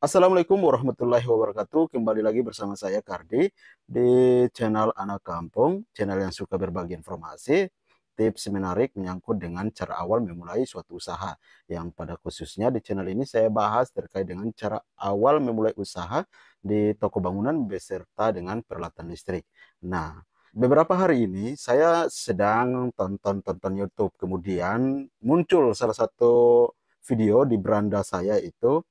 Assalamualaikum warahmatullahi wabarakatuh. Kembali lagi bersama saya Kardi di channel Anak Kampung, channel yang suka berbagi informasi, tips menarik menyangkut dengan cara awal memulai suatu usaha. Yang pada khususnya di channel ini saya bahas terkait dengan cara awal memulai usaha di toko bangunan beserta dengan peralatan listrik. Nah, beberapa hari ini saya sedang tonton YouTube, kemudian muncul salah satu video di beranda saya itu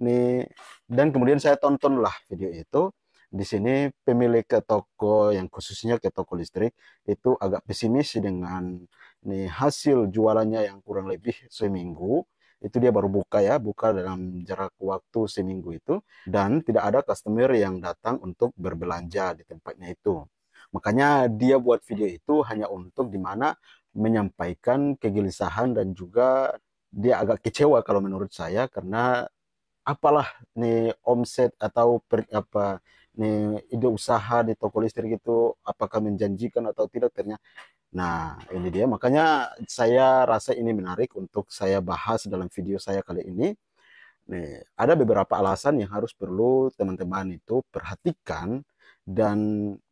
ini, dan kemudian saya tontonlah video itu. Di sini pemilik ke toko yang khususnya ke toko listrik itu agak pesimis dengan hasil jualannya yang kurang lebih seminggu. Itu dia baru buka ya, buka dalam jarak waktu seminggu itu, dan tidak ada customer yang datang untuk berbelanja di tempatnya itu. Makanya dia buat video itu hanya untuk dimana menyampaikan kegelisahan dan juga dia agak kecewa kalau menurut saya karena apalah nih omset atau nih ide usaha di toko listrik itu apakah menjanjikan atau tidak ternyata. Nah, ini dia makanya saya rasa ini menarik untuk saya bahas dalam video saya kali ini. Nih, ada beberapa alasan yang harus perlu teman-teman itu perhatikan dan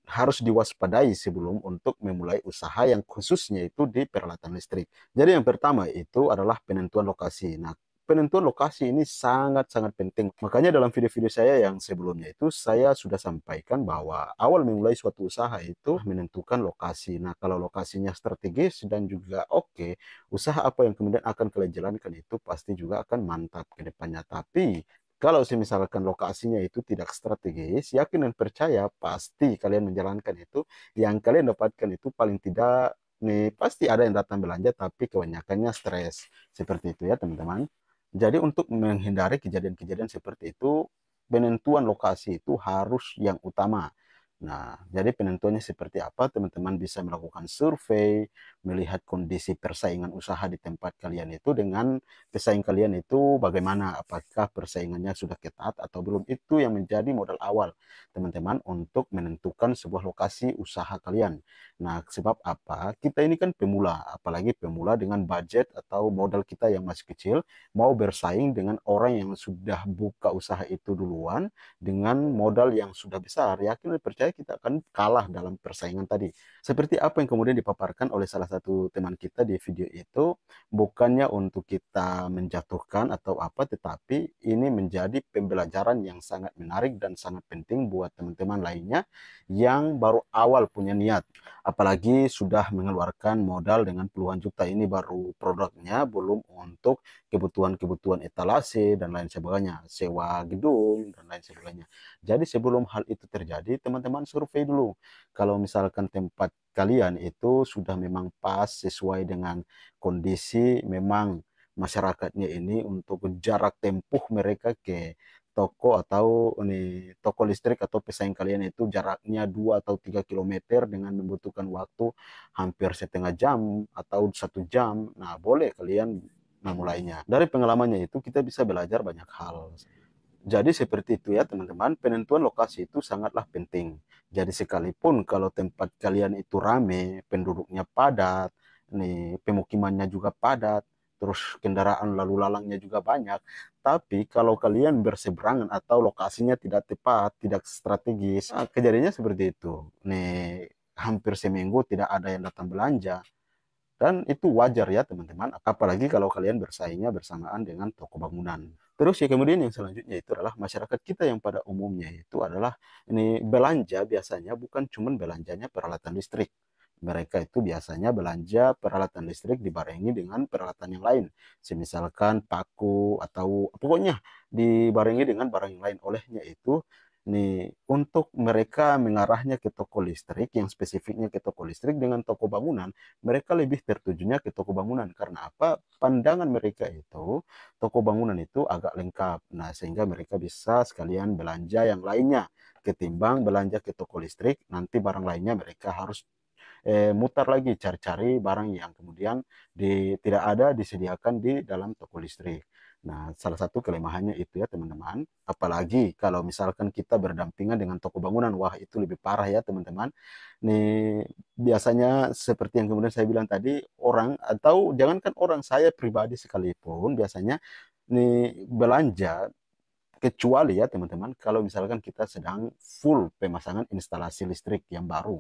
harus diwaspadai sebelum untuk memulai usaha yang khususnya itu di peralatan listrik. Jadi yang pertama itu adalah penentuan lokasi. Nah, penentuan lokasi ini sangat-sangat penting. Makanya dalam video-video saya yang sebelumnya itu saya sudah sampaikan bahwa awal memulai suatu usaha itu menentukan lokasi. Nah, kalau lokasinya strategis dan juga oke, usaha apa yang kemudian akan kalian jalankan itu pasti juga akan mantap ke depannya. Tapi kalau misalkan lokasinya itu tidak strategis, yakin dan percaya pasti kalian menjalankan itu, yang kalian dapatkan itu paling tidak nih pasti ada yang datang belanja tapi kebanyakannya stres. Seperti itu ya teman-teman. Jadi untuk menghindari kejadian-kejadian seperti itu, penentuan lokasi itu harus yang utama. Nah, jadi penentuannya seperti apa? Teman-teman bisa melakukan survei, melihat kondisi persaingan usaha di tempat kalian itu dengan pesaing kalian itu bagaimana, apakah persaingannya sudah ketat atau belum. Itu yang menjadi modal awal teman-teman untuk menentukan sebuah lokasi usaha kalian. Nah, sebab apa? Kita ini kan pemula, apalagi pemula dengan budget atau modal kita yang masih kecil, mau bersaing dengan orang yang sudah buka usaha itu duluan dengan modal yang sudah besar, yakin dan percaya kita akan kalah dalam persaingan tadi. Seperti apa yang kemudian dipaparkan oleh salah satu teman kita di video itu, bukannya untuk kita menjatuhkan atau apa, tetapi ini menjadi pembelajaran yang sangat menarik dan sangat penting buat teman-teman lainnya yang baru awal punya niat. Apalagi sudah mengeluarkan modal dengan puluhan juta, ini baru produknya, belum untuk kebutuhan-kebutuhan etalase dan lain sebagainya, sewa gedung dan lain sebagainya. Jadi sebelum hal itu terjadi, teman-teman survei dulu. Kalau misalkan tempat kalian itu sudah memang pas sesuai dengan kondisi memang masyarakatnya ini untuk jarak tempuh mereka ke toko atau ini toko listrik atau pesaing kalian itu jaraknya 2 atau 3 kilometer dengan membutuhkan waktu hampir setengah jam atau 1 jam. Nah, boleh kalian memulainya. Dari pengalamannya itu kita bisa belajar banyak hal. Jadi seperti itu ya teman-teman, penentuan lokasi itu sangatlah penting. Jadi sekalipun kalau tempat kalian itu rame, penduduknya padat, nih pemukimannya juga padat, terus kendaraan lalu lalangnya juga banyak, tapi kalau kalian berseberangan atau lokasinya tidak tepat, tidak strategis, kejadiannya seperti itu. Nih hampir seminggu tidak ada yang datang belanja, dan itu wajar ya teman-teman, apalagi kalau kalian bersaingnya bersamaan dengan toko bangunan. Terus ya kemudian yang selanjutnya itu adalah masyarakat kita yang pada umumnya itu adalah ini belanja biasanya bukan cuma belanjanya peralatan listrik. Mereka itu biasanya belanja peralatan listrik dibarengi dengan peralatan yang lain. Semisalkan paku atau pokoknya dibarengi dengan barang yang lain. Olehnya itu nih untuk mereka mengarahnya ke toko listrik yang spesifiknya ke toko listrik dengan toko bangunan, mereka lebih tertujunya ke toko bangunan. Karena apa? Pandangan mereka itu, toko bangunan itu agak lengkap. Nah, sehingga mereka bisa sekalian belanja yang lainnya. Ketimbang belanja ke toko listrik, nanti barang lainnya mereka harus mutar lagi cari-cari barang yang kemudian tidak ada disediakan di dalam toko listrik. Nah, salah satu kelemahannya itu ya teman-teman. Apalagi kalau misalkan kita berdampingan dengan toko bangunan, wah itu lebih parah ya teman-teman. Nih biasanya seperti yang kemudian saya bilang tadi, orang atau jangankan orang, saya pribadi sekalipun biasanya nih belanja Kecuali ya teman-teman, kalau misalkan kita sedang full pemasangan instalasi listrik yang baru,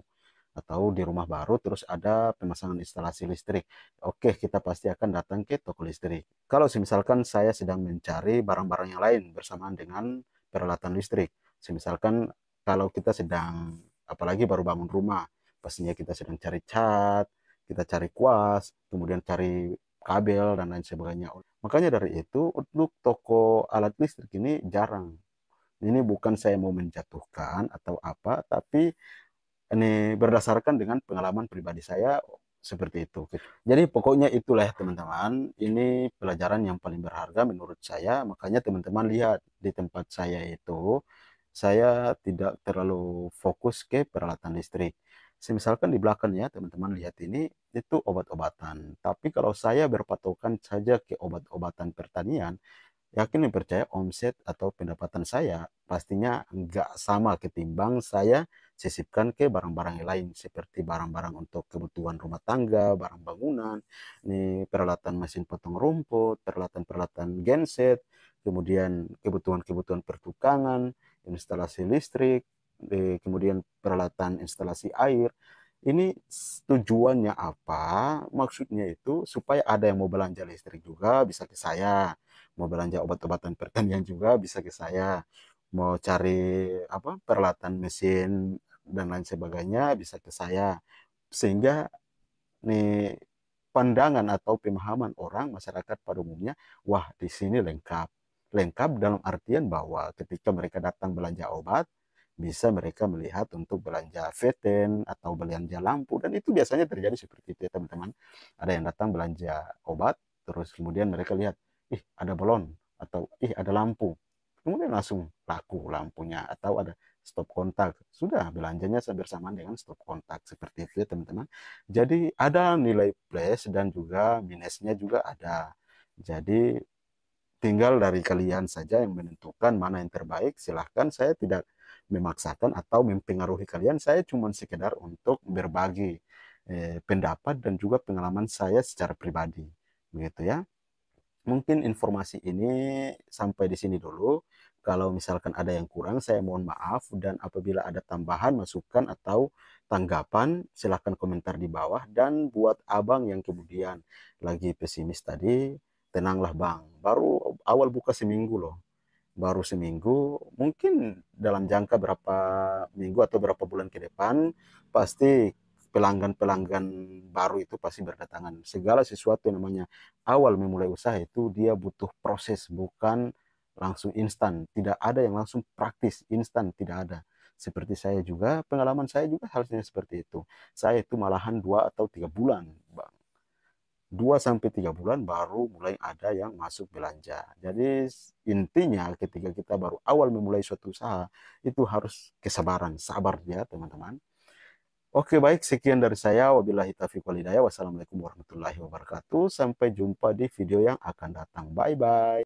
atau di rumah baru terus ada pemasangan instalasi listrik. Oke, kita pasti akan datang ke toko listrik. Kalau misalkan saya sedang mencari barang-barang yang lain bersamaan dengan peralatan listrik. Misalkan kalau kita sedang, apalagi baru bangun rumah, pastinya kita sedang cari cat, kita cari kuas, kemudian cari kabel dan lain sebagainya. Makanya dari itu untuk toko alat listrik ini jarang. Ini bukan saya mau menjatuhkan atau apa, tapi ini berdasarkan dengan pengalaman pribadi saya seperti itu. Jadi pokoknya itulah ya teman-teman. Ini pelajaran yang paling berharga menurut saya. Makanya teman-teman lihat di tempat saya itu, saya tidak terlalu fokus ke peralatan listrik. Misalkan di belakang ya teman-teman lihat ini, itu obat-obatan. Tapi kalau saya berpatokan saja ke obat-obatan pertanian, yakin dan percaya omset atau pendapatan saya pastinya nggak sama ketimbang saya sisipkan ke barang-barang yang lain seperti barang-barang untuk kebutuhan rumah tangga, barang bangunan, ini peralatan mesin potong rumput, peralatan-peralatan genset, kemudian kebutuhan-kebutuhan pertukangan, instalasi listrik, kemudian peralatan instalasi air. Ini tujuannya apa? Maksudnya itu supaya ada yang mau belanja listrik juga bisa ke saya, mau belanja obat-obatan pertanian juga bisa ke saya, mau cari apa peralatan mesin dan lain sebagainya bisa ke saya, sehingga nih pandangan atau pemahaman orang masyarakat pada umumnya, wah di sini lengkap. Lengkap dalam artian bahwa ketika mereka datang belanja obat, bisa mereka melihat untuk belanja veten atau belanja lampu, dan itu biasanya terjadi seperti itu ya teman-teman. Ada yang datang belanja obat, terus kemudian mereka lihat, ih ada balon, atau ih ada lampu. Kemudian langsung laku lampunya, atau ada stop kontak. Sudah belanjanya bersamaan dengan stop kontak. Seperti itu ya teman-teman. Jadi ada nilai plus dan juga minusnya juga ada. Jadi tinggal dari kalian saja yang menentukan mana yang terbaik. Silahkan, saya tidak memaksakan atau mempengaruhi kalian. Saya cuma sekedar untuk berbagi pendapat dan juga pengalaman saya secara pribadi. Begitu ya. Mungkin informasi ini sampai di sini dulu. Kalau misalkan ada yang kurang, saya mohon maaf. Dan apabila ada tambahan, masukan, atau tanggapan, silahkan komentar di bawah. Dan buat abang yang kemudian lagi pesimis tadi, tenanglah bang. Baru awal buka seminggu loh. Baru seminggu, mungkin dalam jangka berapa minggu atau berapa bulan ke depan, pasti pelanggan-pelanggan baru itu pasti berdatangan. Segala sesuatu yang namanya awal memulai usaha itu dia butuh proses, bukan langsung instan. Tidak ada yang langsung praktis, instan, tidak ada. Seperti saya juga, pengalaman saya juga harusnya seperti itu. Saya itu malahan 2 atau 3 bulan, Bang. 2 sampai 3 bulan baru mulai ada yang masuk belanja. Jadi intinya ketika kita baru awal memulai suatu usaha, itu harus kesabaran, sabar ya teman-teman. Oke baik, sekian dari saya. Wabillahi taufiq walhidayah. Wassalamualaikum warahmatullahi wabarakatuh. Sampai jumpa di video yang akan datang. Bye-bye.